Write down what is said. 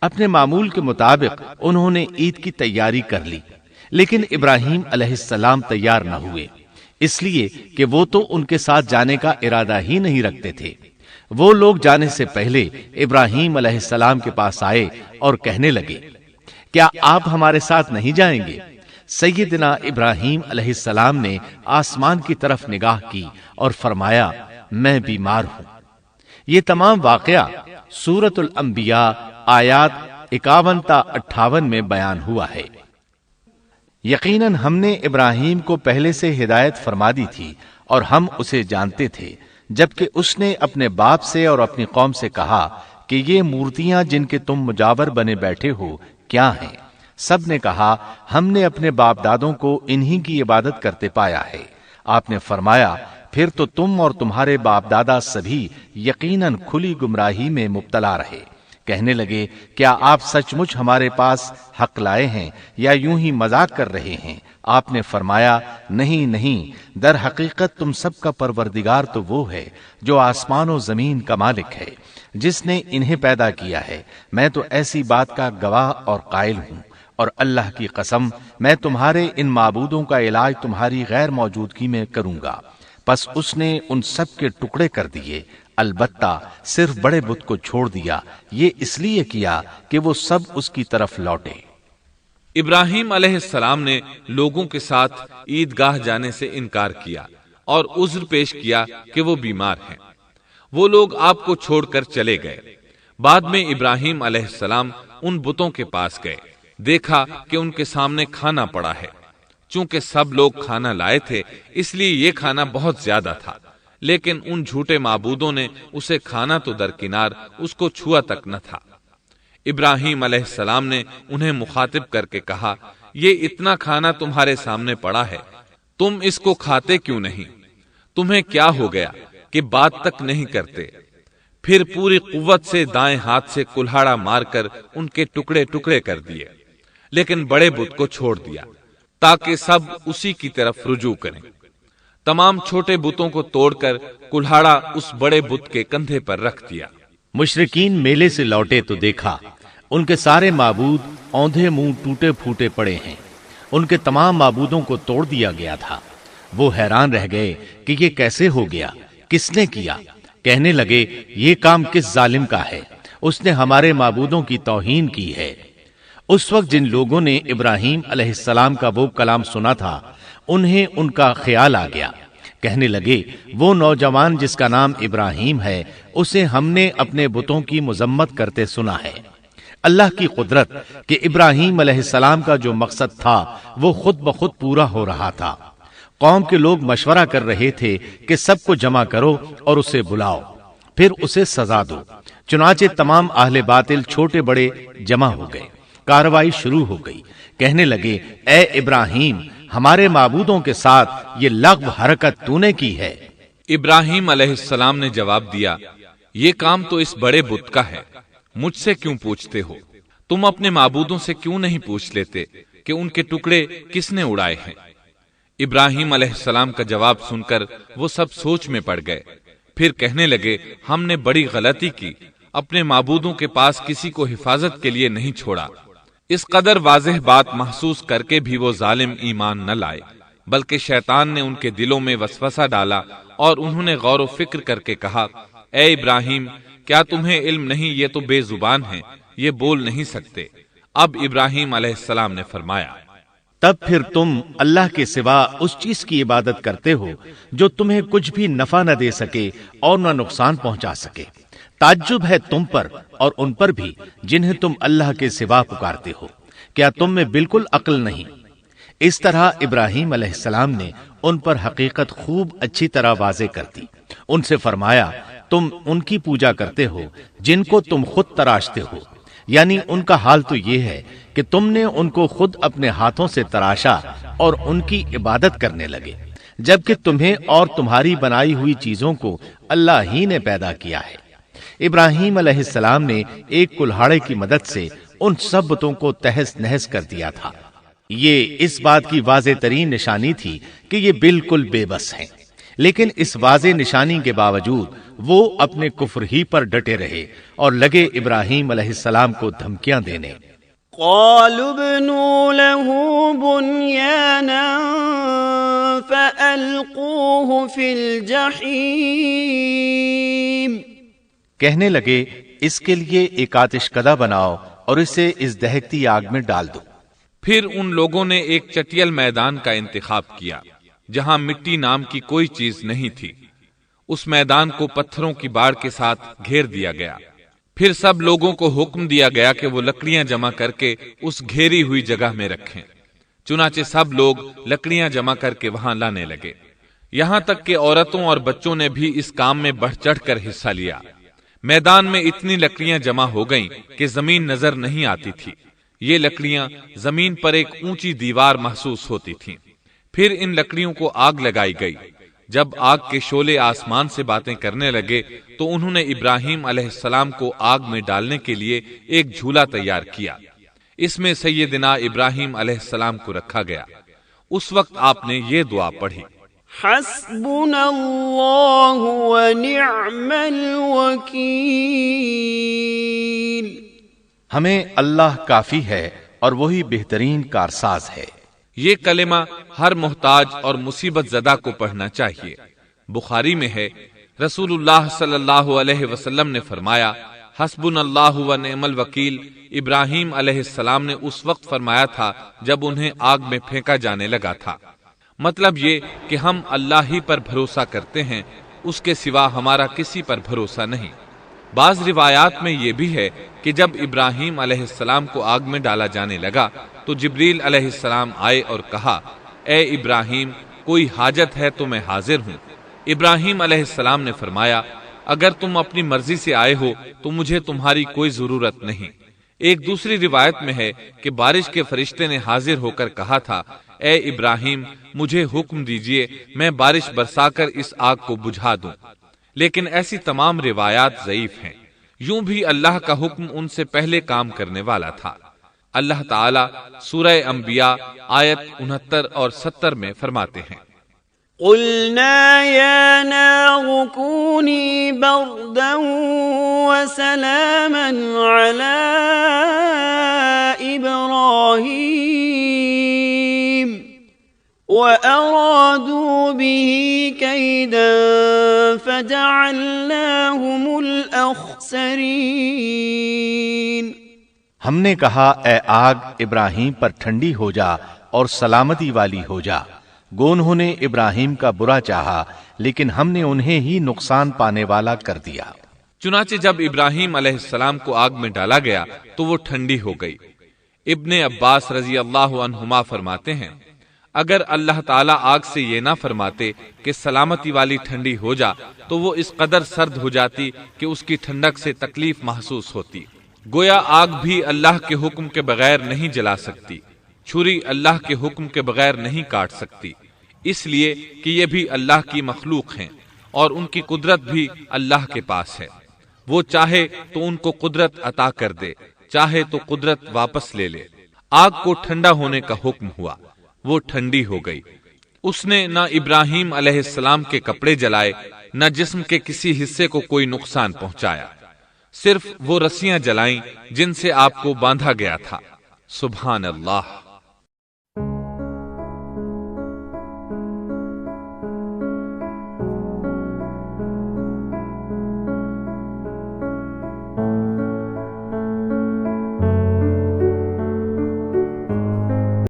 اپنے معمول کے مطابق انہوں نے عید کی تیاری کر لی، لیکن ابراہیم علیہ السلام تیار نہ ہوئے، اس لیے کہ وہ تو ان کے ساتھ جانے کا ارادہ ہی نہیں رکھتے تھے۔ وہ لوگ جانے سے پہلے ابراہیم علیہ السلام کے پاس آئے اور کہنے لگے، کیا آپ ہمارے ساتھ نہیں جائیں گے؟ سیدنا ابراہیم علیہ السلام نے آسمان کی طرف نگاہ کی اور فرمایا، میں بیمار ہوں۔ یہ تمام واقعہ سورۃ الانبیاء آیات 51 تا 58 میں بیان ہوا ہے۔ یقیناً ہم نے ابراہیم کو پہلے سے ہدایت فرما دی تھی اور ہم اسے جانتے تھے، جبکہ اس نے اپنے باپ سے اور اپنی قوم سے کہا کہ یہ مورتیاں جن کے تم مجاور بنے بیٹھے ہو کیا ہیں؟ سب نے کہا، ہم نے اپنے باپ دادوں کو انہی کی عبادت کرتے پایا ہے۔ آپ نے فرمایا، پھر تو تم اور تمہارے باپ دادا سبھی یقیناً کھلی گمراہی میں مبتلا رہے۔ کہنے لگے، کیا آپ سچ مچ ہمارے پاس حق لائے ہیں یا یوں ہی مذاق کر رہے ہیں؟ آپ نے فرمایا، نہیں نہیں، در حقیقت تم سب کا پروردگار تو وہ ہے جو آسمان و زمین کا مالک ہے، جس نے انہیں پیدا کیا ہے۔ میں تو ایسی بات کا گواہ اور قائل ہوں، اور اللہ کی قسم میں تمہارے ان معبودوں کا علاج تمہاری غیر موجودگی میں کروں گا۔ پس اس نے ان سب کے ٹکڑے کر دیے، البتہ صرف بڑے بت کو چھوڑ دیا، یہ اس لیے کیا کہ وہ سب اس کی طرف لوٹے۔ ابراہیم علیہ السلام نے لوگوں کے ساتھ عیدگاہ جانے سے انکار کیا اور عذر پیش کیا کہ وہ بیمار ہیں۔ وہ لوگ آپ کو چھوڑ کر چلے گئے۔ بعد میں ابراہیم علیہ السلام ان بتوں کے پاس گئے، دیکھا کہ ان کے سامنے کھانا پڑا ہے۔ چونکہ سب لوگ کھانا لائے تھے، اس لیے یہ کھانا بہت زیادہ تھا، لیکن ان جھوٹے معبودوں نے اسے کھانا تو درکنار اس کو چھوا تک نہ تھا۔ ابراہیم علیہ السلام نے انہیں مخاطب کر کے کہا، یہ اتنا کھانا تمہارے سامنے پڑا ہے، تم اس کو کھاتے کیوں نہیں؟ تمہیں کیا ہو گیا کہ بات تک نہیں کرتے؟ پھر پوری قوت سے دائیں ہاتھ سے کلہاڑا مار کر ان کے ٹکڑے ٹکڑے کر دیے، لیکن بڑے بت کو چھوڑ دیا تاکہ سب اسی کی طرف رجوع کریں۔ تمام چھوٹے بتوں کو توڑ کر کلہاڑا اس بڑے بت کے کندھے پر رکھ دیا۔ مشرکین میلے سے لوٹے تو دیکھا ان کے سارے معبود اوندھے منہ ٹوٹے پھوٹے پڑے ہیں، ان کے تمام معبودوں کو توڑ دیا گیا تھا۔ وہ حیران رہ گئے کہ یہ کیسے ہو گیا، کس نے کیا؟ کہنے لگے، یہ کام کس ظالم کا ہے؟ اس نے ہمارے معبودوں کی توہین کی ہے۔ اس وقت جن لوگوں نے ابراہیم علیہ السلام کا وہ کلام سنا تھا، انہیں ان کا خیال آ گیا۔ کہنے لگے، وہ نوجوان جس کا نام ابراہیم ہے، اسے ہم نے اپنے بتوں کی مذمت کرتے سنا ہے۔ اللہ کی قدرت کہ ابراہیم علیہ السلام کا جو مقصد تھا وہ خود بخود پورا ہو رہا تھا۔ قوم کے لوگ مشورہ کر رہے تھے کہ سب کو جمع کرو اور اسے بلاؤ، پھر اسے سزا دو۔ چنانچہ تمام اہل باطل چھوٹے بڑے جمع ہو گئے، کارروائی شروع ہو گئی۔ کہنے لگے، اے ابراہیم، ہمارے معبودوں کے ساتھ یہ لغو حرکت تو نے کی ہے۔ ابراہیم علیہ السلام نے جواب دیا، یہ کام تو اس بڑے بت کا ہے، مجھ سے کیوں پوچھتے ہو؟ تم اپنے معبودوں سے کیوں نہیں پوچھ لیتے کہ ان کے ٹکڑے کس نے اڑائے ہیں؟ ابراہیم علیہ السلام کا جواب سن کر وہ سب سوچ میں پڑ گئے۔ پھر کہنے لگے، ہم نے بڑی غلطی کی، اپنے معبودوں کے پاس کسی کو حفاظت کے لیے نہیں چھوڑا۔ اس قدر واضح بات محسوس کر کے بھی وہ ظالم ایمان نہ لائے، بلکہ شیطان نے ان کے دلوں میں وسوسہ ڈالا اور انہوں نے غور و فکر کر کے کہا، اے ابراہیم، کیا تمہیں علم نہیں، یہ تو بے زبان ہیں، یہ بول نہیں سکتے۔ اب ابراہیم علیہ السلام نے فرمایا، تب پھر تم اللہ کے سوا اس چیز کی عبادت کرتے ہو جو تمہیں کچھ بھی نفع نہ دے سکے اور نہ نقصان پہنچا سکے۔ تعجب ہے تم پر اور ان پر بھی جنہیں تم اللہ کے سوا پکارتے ہو، کیا تم میں بالکل عقل نہیں؟ اس طرح ابراہیم علیہ السلام نے ان پر حقیقت خوب اچھی طرح واضح کر دی۔ ان سے فرمایا، تم ان کی پوجا کرتے ہو جن کو تم خود تراشتے ہو، یعنی ان کا حال تو یہ ہے کہ تم نے ان کو خود اپنے ہاتھوں سے تراشا اور ان کی عبادت کرنے لگے، جبکہ تمہیں اور تمہاری بنائی ہوئی چیزوں کو اللہ ہی نے پیدا کیا ہے۔ ابراہیم علیہ السلام نے ایک کلہاڑے کی مدد سے ان سب بتوں کو تہس نہس کر دیا تھا۔ یہ اس بات کی واضح ترین نشانی تھی کہ یہ بالکل بے بس ہیں۔ لیکن اس واضح نشانی کے باوجود وہ اپنے کفر ہی پر ڈٹے رہے اور لگے ابراہیم علیہ السلام کو دھمکیاں دینے۔ قالوا ابنوا له بنيانا فألقوه في الجحيم، کہنے لگے اس کے لیے ایک آتش کدہ بناؤ اور اسے اس دہکتی آگ میں ڈال دو۔ پھر ان لوگوں نے ایک چٹیل میدان کا انتخاب کیا جہاں مٹی نام کی کوئی چیز نہیں تھی۔ اس میدان کو پتھروں کی باڑ کے ساتھ گھیر دیا گیا۔ پھر سب لوگوں کو حکم دیا گیا کہ وہ لکڑیاں جمع کر کے اس گھیری ہوئی جگہ میں رکھیں۔ چنانچہ سب لوگ لکڑیاں جمع کر کے وہاں لانے لگے، یہاں تک کہ عورتوں اور بچوں نے بھی اس کام میں بڑھ چڑھ کر حصہ لیا۔ میدان میں اتنی لکڑیاں جمع ہو گئیں کہ زمین نظر نہیں آتی تھی۔ یہ لکڑیاں زمین پر ایک اونچی دیوار محسوس ہوتی تھیں۔ پھر ان لکڑیوں کو آگ لگائی گئی۔ جب آگ کے شعلے آسمان سے باتیں کرنے لگے تو انہوں نے ابراہیم علیہ السلام کو آگ میں ڈالنے کے لیے ایک جھولا تیار کیا۔ اس میں سیدنا ابراہیم علیہ السلام کو رکھا گیا۔ اس وقت آپ نے یہ دعا پڑھی، حسبنا اللہ ونعم الوکیل، ہمیں اللہ کافی ہے اور وہی بہترین کارساز ہے۔ یہ کلمہ ہر محتاج اور مصیبت زدہ کو پڑھنا چاہیے۔ بخاری میں ہے، رسول اللہ صلی اللہ علیہ وسلم نے فرمایا، حسبنا اللہ و نعم الوکیل ابراہیم علیہ السلام نے اس وقت فرمایا تھا جب انہیں آگ میں پھینکا جانے لگا تھا۔ مطلب یہ کہ ہم اللہ ہی پر بھروسہ کرتے ہیں، اس کے سوا ہمارا کسی پر بھروسہ نہیں۔ بعض روایات میں یہ بھی ہے کہ جب ابراہیم علیہ السلام کو آگ میں ڈالا جانے لگا تو جبریل علیہ السلام آئے اور کہا، اے ابراہیم، کوئی حاجت ہے تو میں حاضر ہوں۔ ابراہیم علیہ السلام نے فرمایا، اگر تم اپنی مرضی سے آئے ہو تو مجھے تمہاری کوئی ضرورت نہیں۔ ایک دوسری روایت میں ہے کہ بارش کے فرشتے نے حاضر ہو کر کہا تھا، اے ابراہیم، مجھے حکم دیجئے میں بارش برسا کر اس آگ کو بجھا دوں۔ لیکن ایسی تمام روایات ضعیف ہیں۔ یوں بھی اللہ کا حکم ان سے پہلے کام کرنے والا تھا۔ اللہ تعالی سورہ انبیاء آیت 69 اور 70 میں فرماتے ہیں، قلنا یا نار کونی بردا وسلاما علی ابراہیم وَأَرَادُوا بِهِ كَيْدًا فَجَعَلْنَاهُمُ الْأَخْسَرِينَ۔ ہم نے کہا، اے آگ ابراہیم پر ٹھنڈی ہو جا اور سلامتی والی ہو جا۔ گو انہوں نے ابراہیم کا برا چاہا لیکن ہم نے انہیں ہی نقصان پانے والا کر دیا۔ چنانچہ جب ابراہیم علیہ السلام کو آگ میں ڈالا گیا تو وہ ٹھنڈی ہو گئی۔ ابن عباس رضی اللہ عنہما فرماتے ہیں، اگر اللہ تعالیٰ آگ سے یہ نہ فرماتے کہ سلامتی والی ٹھنڈی ہو جا تو وہ اس قدر سرد ہو جاتی کہ اس کی ٹھنڈک سے تکلیف محسوس ہوتی۔ گویا آگ بھی اللہ کے حکم کے بغیر نہیں جلا سکتی، چھری اللہ کے حکم کے بغیر نہیں کاٹ سکتی، اس لیے کہ یہ بھی اللہ کی مخلوق ہیں اور ان کی قدرت بھی اللہ کے پاس ہے۔ وہ چاہے تو ان کو قدرت عطا کر دے، چاہے تو قدرت واپس لے لے۔ آگ کو ٹھنڈا ہونے کا حکم ہوا، وہ ٹھنڈی ہو گئی۔ اس نے نہ ابراہیم علیہ السلام کے کپڑے جلائے، نہ جسم کے کسی حصے کو کوئی نقصان پہنچایا، صرف وہ رسیاں جلائیں جن سے آپ کو باندھا گیا تھا۔ سبحان اللہ۔